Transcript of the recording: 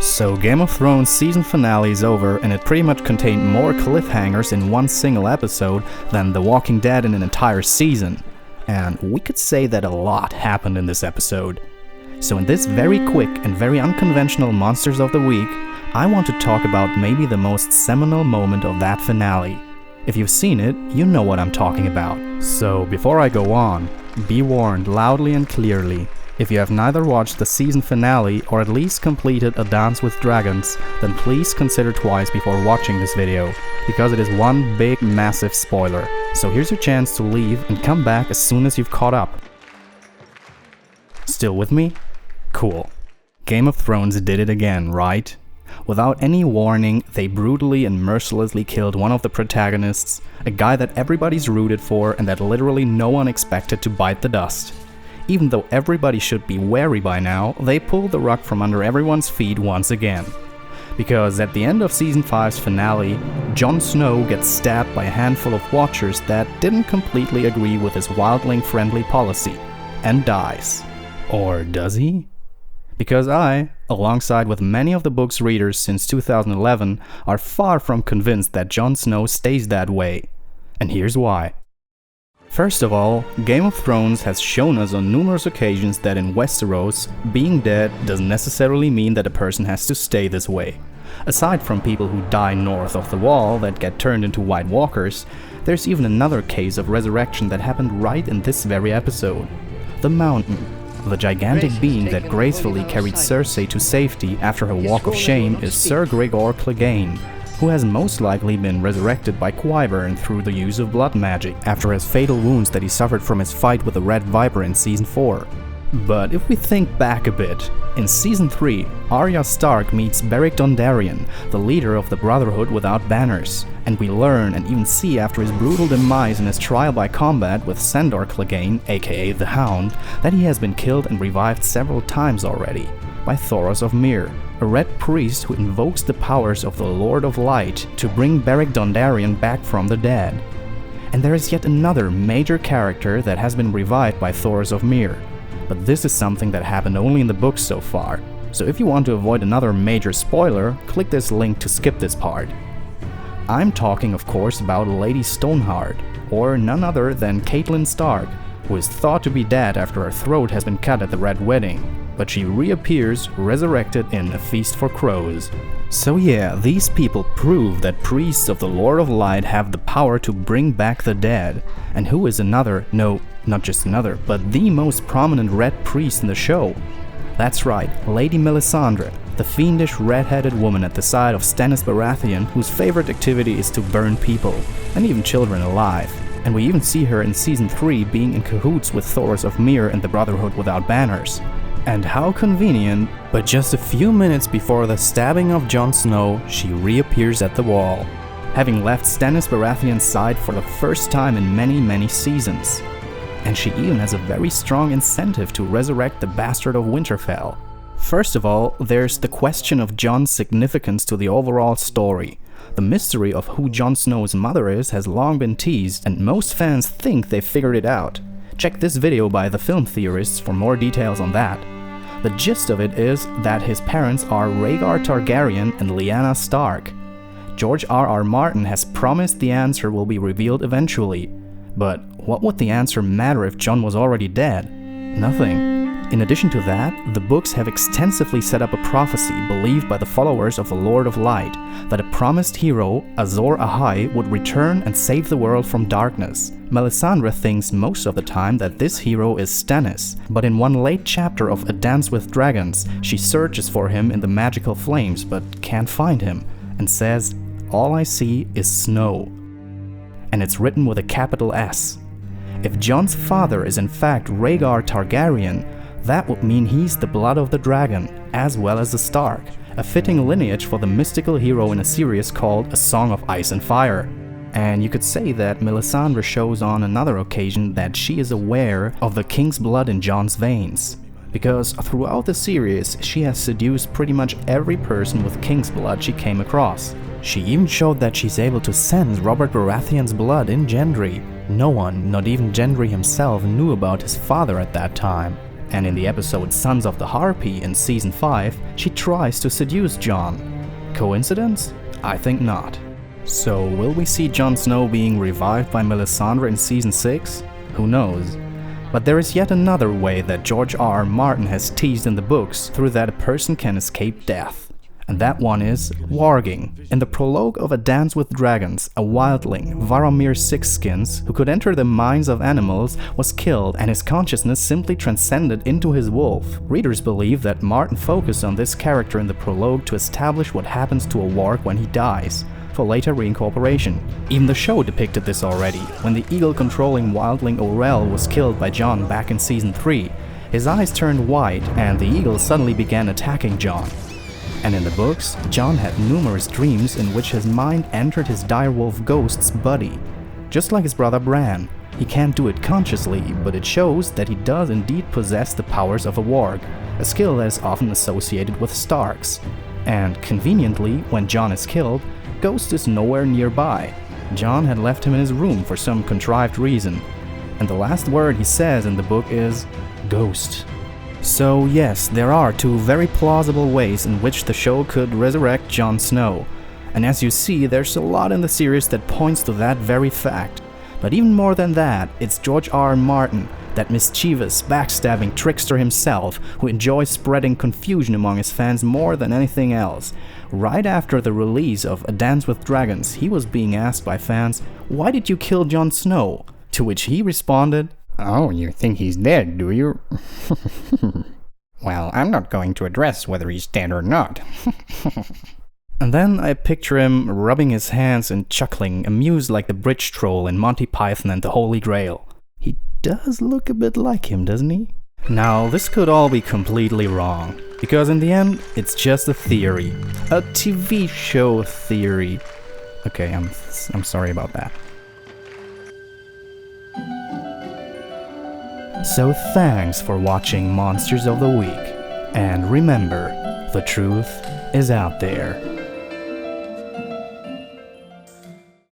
So Game of Thrones season finale is over, and it pretty much contained more cliffhangers in one single episode than The Walking Dead in an entire season. And we could say that a lot happened in this episode. So in this very quick and very unconventional Monsters of the Week, I want to talk about maybe the most seminal moment of that finale. If you've seen it, you know what I'm talking about. So before I go on, be warned loudly and clearly. If you have neither watched the season finale or at least completed A Dance with Dragons, then please consider twice before watching this video, because it is one big massive spoiler. So here's your chance to leave and come back as soon as you've caught up. Still with me? Cool. Game of Thrones did it again, right? Without any warning, they brutally and mercilessly killed one of the protagonists, a guy that everybody's rooted for and that literally no one expected to bite the dust. Even though everybody should be wary by now, they pulled the rug from under everyone's feet once again. Because at the end of Season 5's finale, Jon Snow gets stabbed by a handful of Watchers that didn't completely agree with his wildling-friendly policy, and dies. Or does he? Because I, alongside with many of the book's readers since 2011, are far from convinced that Jon Snow stays that way. And here's why. First of all, Game of Thrones has shown us on numerous occasions that in Westeros, being dead doesn't necessarily mean that a person has to stay this way. Aside from people who die north of the Wall that get turned into White Walkers, there's even another case of resurrection that happened right in this very episode. The Mountain, the gigantic being that gracefully carried Cersei to safety after her walk of shame, is Ser Gregor Clegane, who has most likely been resurrected by Qyburn through the use of blood magic after his fatal wounds that he suffered from his fight with the Red Viper in Season 4. But if we think back a bit, in Season 3, Arya Stark meets Beric Dondarrion, the leader of the Brotherhood without banners, and we learn and even see after his brutal demise in his trial by combat with Sandor Clegane, aka the Hound, that he has been killed and revived several times already by Thoros of Myr, a red priest who invokes the powers of the Lord of Light to bring Beric Dondarrion back from the dead. And there is yet another major character that has been revived by Thoros of Myr, but this is something that happened only in the books so far, so if you want to avoid another major spoiler, click this link to skip this part. I'm talking of course about Lady Stoneheart, or none other than Catelyn Stark, who is thought to be dead after her throat has been cut at the Red Wedding. But she reappears, resurrected in A Feast for Crows. So yeah, these people prove that priests of the Lord of Light have the power to bring back the dead. And who is another, no, not just another, but the most prominent red priest in the show? That's right, Lady Melisandre, the fiendish red-headed woman at the side of Stannis Baratheon, whose favorite activity is to burn people, and even children alive. And we even see her in Season 3 being in cahoots with Thoros of Myr and the Brotherhood without banners. And how convenient, but just a few minutes before the stabbing of Jon Snow, she reappears at the Wall, having left Stannis Baratheon's side for the first time in many seasons. And she even has a very strong incentive to resurrect the Bastard of Winterfell. First of all, there's the question of Jon's significance to the overall story. The mystery of who Jon Snow's mother is has long been teased, and most fans think they've figured it out. Check this video by the film theorists for more details on that. The gist of it is that his parents are Rhaegar Targaryen and Lyanna Stark. George R.R. Martin has promised the answer will be revealed eventually. But what would the answer matter if Jon was already dead? Nothing. In addition to that, the books have extensively set up a prophecy believed by the followers of the Lord of Light that a promised hero, Azor Ahai, would return and save the world from darkness. Melisandre thinks most of the time that this hero is Stannis, but in one late chapter of A Dance with Dragons, she searches for him in the magical flames but can't find him, and says, "All I see is snow." And it's written with a capital S. If Jon's father is in fact Rhaegar Targaryen, that would mean he's the blood of the dragon, as well as the Stark, a fitting lineage for the mystical hero in a series called A Song of Ice and Fire. And you could say that Melisandre shows on another occasion that she is aware of the king's blood in Jon's veins, because throughout the series she has seduced pretty much every person with king's blood she came across. She even showed that she's able to sense Robert Baratheon's blood in Gendry. No one, not even Gendry himself, knew about his father at that time. And in the episode Sons of the Harpy in Season 5, she tries to seduce Jon. Coincidence? I think not. So will we see Jon Snow being revived by Melisandre in Season 6? Who knows? But there is yet another way that George R. Martin has teased in the books through that a person can escape death. And that one is warging. In the prologue of A Dance with Dragons, a wildling, Varamir Sixskins, who could enter the minds of animals, was killed and his consciousness simply transcended into his wolf. Readers believe that Martin focused on this character in the prologue to establish what happens to a warg when he dies, for later reincorporation. Even the show depicted this already, when the eagle-controlling wildling Orell was killed by Jon back in Season 3. His eyes turned white and the eagle suddenly began attacking Jon. And in the books, Jon had numerous dreams in which his mind entered his direwolf ghost's body. Just like his brother Bran, he can't do it consciously, but it shows that he does indeed possess the powers of a warg, a skill that is often associated with Starks. And conveniently, when Jon is killed, Ghost is nowhere nearby. Jon had left him in his room for some contrived reason, and the last word he says in the book is Ghost. So yes, there are two very plausible ways in which the show could resurrect Jon Snow, and as you see, there's a lot in the series that points to that very fact. But even more than that, it's George R. Martin, that mischievous, backstabbing trickster himself, who enjoys spreading confusion among his fans more than anything else. Right after the release of A Dance with Dragons, he was being asked by fans, "Why did you kill Jon Snow?" To which he responded, "Oh, you think he's dead, do you?" "Well, I'm not going to address whether he's dead or not." And then I picture him rubbing his hands and chuckling, amused like the bridge troll in Monty Python and the Holy Grail. He does look a bit like him, doesn't he? Now, this could all be completely wrong, because in the end, it's just a theory. A TV show theory. Okay, I'm sorry about that. So thanks for watching Monsters of the Week. And remember, the truth is out there.